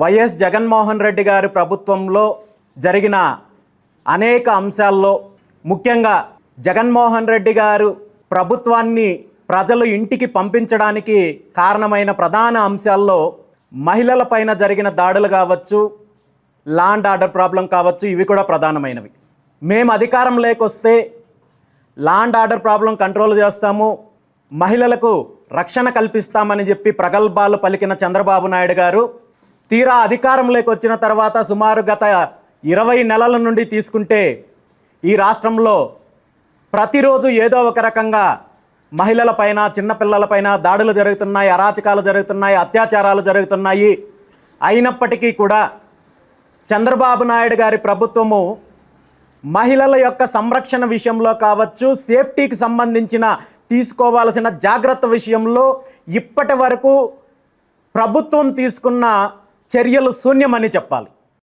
YS Jaganmohan Reddy గారి ప్రభుత్వంలో జరిగిన అనేక అంశాల్లో ముఖ్యంగా జగన్మోహన్ రెడ్డి గారు ప్రభుత్వాన్ని ప్రజలు ఇంటికి పంపించడానికి కారణమైన ప్రధాన అంశాల్లో మహిళలపైన జరిగిన దాడులు కావచ్చు, లా అండ్ ఆర్డర్ ప్రాబ్లం కావచ్చు, ఇవి కూడా ప్రధానమైనవి. మేము అధికారంలోకి వస్తే law and order problem control చేస్తాము, మహిళలకు రక్షణ కల్పిస్తామని చెప్పి ప్రగల్భాలు పలికిన చంద్రబాబు నాయుడు గారు తీరా అధికారంలోకి వచ్చిన తర్వాత సుమారు గత 20 నెలల నుండి తీసుకుంటే ఈ రాష్ట్రంలో ప్రతిరోజు ఏదో ఒక రకంగా మహిళలపైన, చిన్నపిల్లలపైన దాడులు జరుగుతున్నాయి, అరాచకాలు జరుగుతున్నాయి, అత్యాచారాలు జరుగుతున్నాయి. అయినప్పటికీ కూడా చంద్రబాబు నాయుడు గారి ప్రభుత్వము మహిళల యొక్క సంరక్షణ విషయంలో కావచ్చు, సేఫ్టీకి సంబంధించిన తీసుకోవాల్సిన జాగ్రత్త విషయంలో ఇప్పటి వరకు ప్రభుత్వం తీసుకున్న చర్యలు శూన్యమని చెప్పాలి.